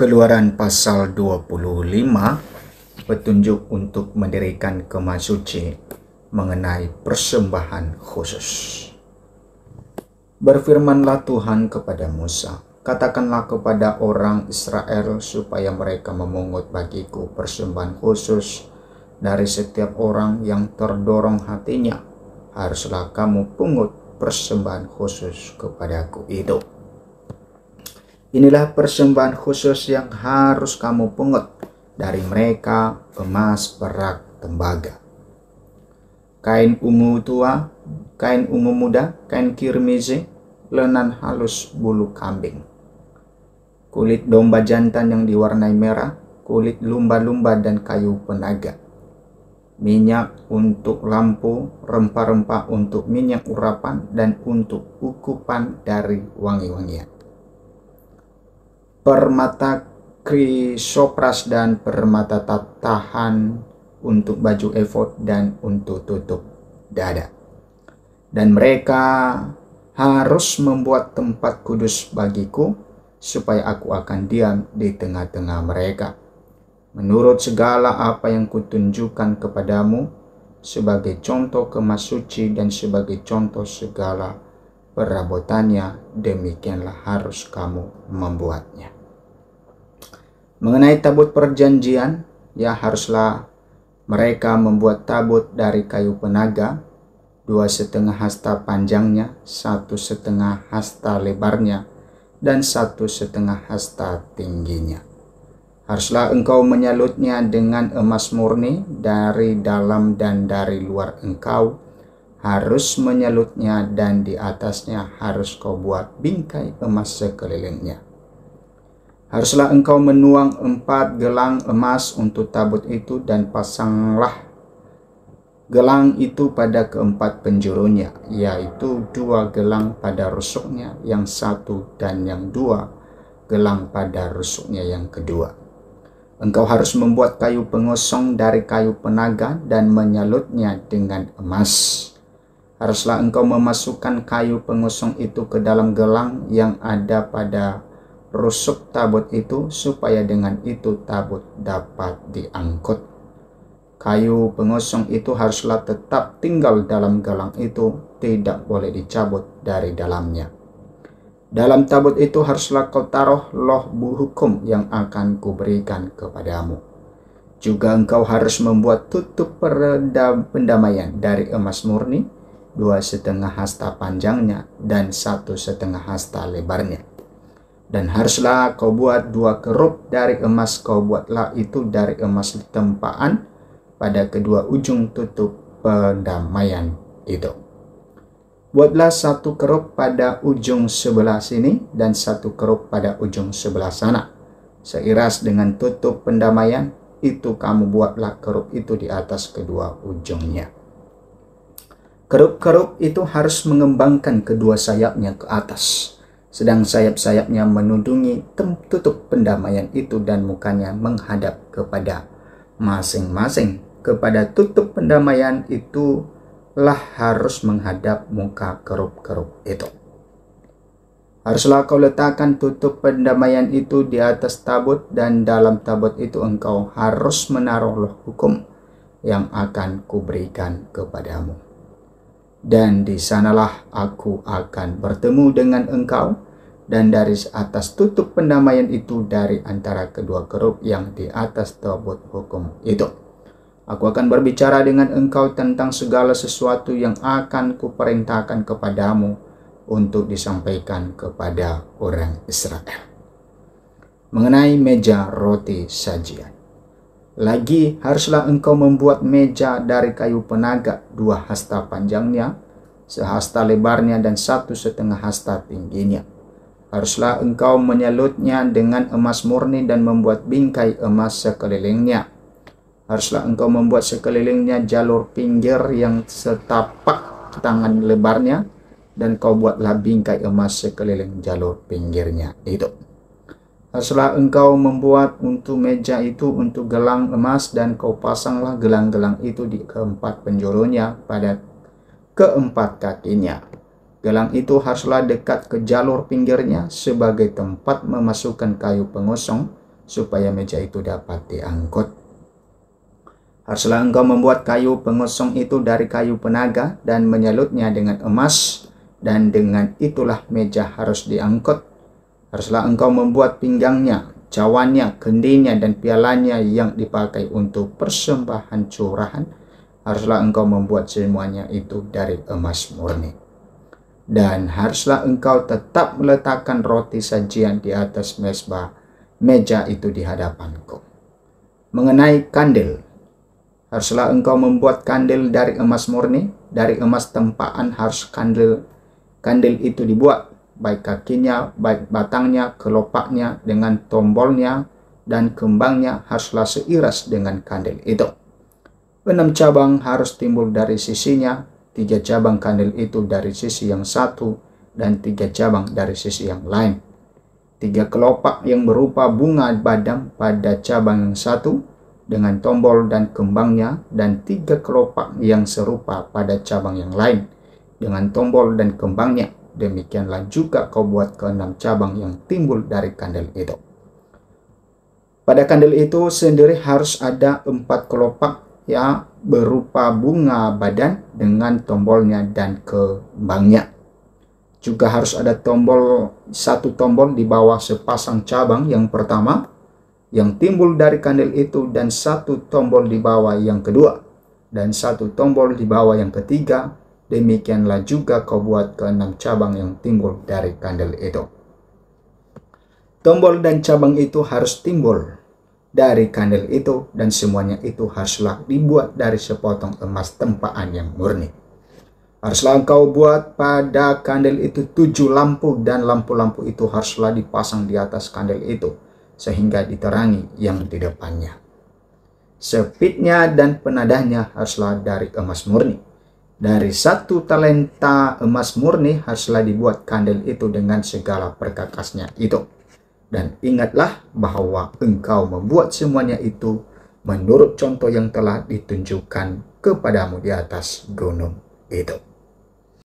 Keluaran pasal 25, petunjuk untuk mendirikan kemah suci mengenai persembahan khusus. Berfirmanlah Tuhan kepada Musa, katakanlah kepada orang Israel supaya mereka memungut bagiku persembahan khusus dari setiap orang yang terdorong hatinya. Haruslah kamu pungut persembahan khusus kepadaku itu. Inilah persembahan khusus yang harus kamu pungut dari mereka: emas, perak, tembaga, kain ungu tua, kain ungu muda, kain kirmizi, lenan halus bulu kambing, kulit domba jantan yang diwarnai merah, kulit lumba-lumba dan kayu penaga, minyak untuk lampu, rempah-rempah untuk minyak urapan, dan untuk ukupan dari wangi-wangian, permata krisopras dan permata tahan untuk baju efod dan untuk tutup dada. Dan mereka harus membuat tempat kudus bagiku, supaya aku akan diam di tengah-tengah mereka, menurut segala apa yang kutunjukkan kepadamu, sebagai contoh kemah suci dan sebagai contoh segala perabotannya. Demikianlah harus kamu membuatnya. Mengenai tabut perjanjian, ya haruslah mereka membuat tabut dari kayu penaga, 2,5 hasta panjangnya, 1,5 hasta lebarnya, dan 1,5 hasta tingginya. Haruslah engkau menyalutnya dengan emas murni dari dalam dan dari luar. Engkau harus menyalutnya, dan di atasnya harus kau buat bingkai emas sekelilingnya. Haruslah engkau menuang 4 gelang emas untuk tabut itu, dan pasanglah gelang itu pada keempat penjurunya, yaitu 2 gelang pada rusuknya yang satu dan yang 2 gelang pada rusuknya yang kedua. Engkau harus membuat kayu pengosong dari kayu penaga dan menyalutnya dengan emas. Haruslah engkau memasukkan kayu pengosong itu ke dalam gelang yang ada pada rusuk tabut itu, supaya dengan itu tabut dapat diangkut. Kayu pengosong itu haruslah tetap tinggal dalam gelang itu, tidak boleh dicabut dari dalamnya. Dalam tabut itu haruslah kau taruh loh hukum yang akan kuberikan kepadamu. Juga engkau harus membuat tutup pendamaian dari emas murni, 2,5 hasta panjangnya dan 1,5 hasta lebarnya. Dan haruslah kau buat 2 kerup dari emas. Kau buatlah itu dari emas tempaan pada kedua ujung tutup pendamaian itu. Buatlah 1 kerup pada ujung sebelah sini dan 1 kerup pada ujung sebelah sana, seiras dengan tutup pendamaian itu. Kamu buatlah kerup itu di atas kedua ujungnya. Kerup-kerup itu harus mengembangkan kedua sayapnya ke atas, sedang sayap-sayapnya menudungi tutup pendamaian itu, dan mukanya menghadap kepada masing-masing. Kepada tutup pendamaian itu lah harus menghadap muka kerup-kerup itu. Haruslah kau letakkan tutup pendamaian itu di atas tabut, dan dalam tabut itu engkau harus menaruh loh hukum yang akan kuberikan kepadamu. Dan di sanalah aku akan bertemu dengan engkau, dan dari atas tutup pendamaian itu, dari antara kedua kerup yang di atas tabut hukum itu, aku akan berbicara dengan engkau tentang segala sesuatu yang akan kuperintahkan kepadamu untuk disampaikan kepada orang Israel. Mengenai meja roti sajian, lagi haruslah engkau membuat meja dari kayu penaga, 2 hasta panjangnya, 1 hasta lebarnya, dan 1,5 hasta tingginya. Haruslah engkau menyalutnya dengan emas murni dan membuat bingkai emas sekelilingnya. Haruslah engkau membuat sekelilingnya jalur pinggir yang setapak tangan lebarnya, dan kau buatlah bingkai emas sekeliling jalur pinggirnya itu. Haruslah engkau membuat untuk meja itu untuk gelang emas, dan kau pasanglah gelang-gelang itu di keempat penjurunya pada keempat kakinya. Gelang itu haruslah dekat ke jalur pinggirnya sebagai tempat memasukkan kayu pengosong supaya meja itu dapat diangkut. Haruslah engkau membuat kayu pengosong itu dari kayu penaga dan menyalutnya dengan emas, dan dengan itulah meja harus diangkut. Haruslah engkau membuat pinggangnya, cawannya, kendinya, dan pialanya yang dipakai untuk persembahan curahan. Haruslah engkau membuat semuanya itu dari emas murni. Dan haruslah engkau tetap meletakkan roti sajian di atas meja itu di hadapanku. Mengenai kandil, haruslah engkau membuat kandil dari emas murni. Dari emas tempaan harus kandil itu dibuat, baik kakinya, baik batangnya, kelopaknya, dengan tombolnya, dan kembangnya haruslah seiras dengan kandil itu. 6 cabang harus timbul dari sisinya, 3 cabang kandil itu dari sisi yang satu, dan 3 cabang dari sisi yang lain. 3 kelopak yang berupa bunga badam pada cabang yang satu, dengan tombol dan kembangnya, dan 3 kelopak yang serupa pada cabang yang lain, dengan tombol dan kembangnya. Demikianlah juga kau buat ke-6 cabang yang timbul dari kandil itu. Pada kandil itu sendiri harus ada 4 kelopak yang berupa bunga badan dengan tombolnya dan kembangnya. Juga harus ada satu tombol di bawah sepasang cabang yang pertama yang timbul dari kandil itu, dan 1 tombol di bawah yang kedua, dan 1 tombol di bawah yang ketiga. Demikianlah juga kau buat ke-6 cabang yang timbul dari kandil itu. Tombol dan cabang itu harus timbul dari kandil itu, dan semuanya itu haruslah dibuat dari sepotong emas tempaan yang murni. Haruslah engkau buat pada kandil itu 7 lampu, dan lampu-lampu itu haruslah dipasang di atas kandil itu, sehingga diterangi yang di depannya. Sepitnya dan penadahnya haruslah dari emas murni. Dari 1 talenta emas murni haruslah dibuat kandil itu dengan segala perkakasnya itu. Dan ingatlah bahwa engkau membuat semuanya itu menurut contoh yang telah ditunjukkan kepadamu di atas gunung itu.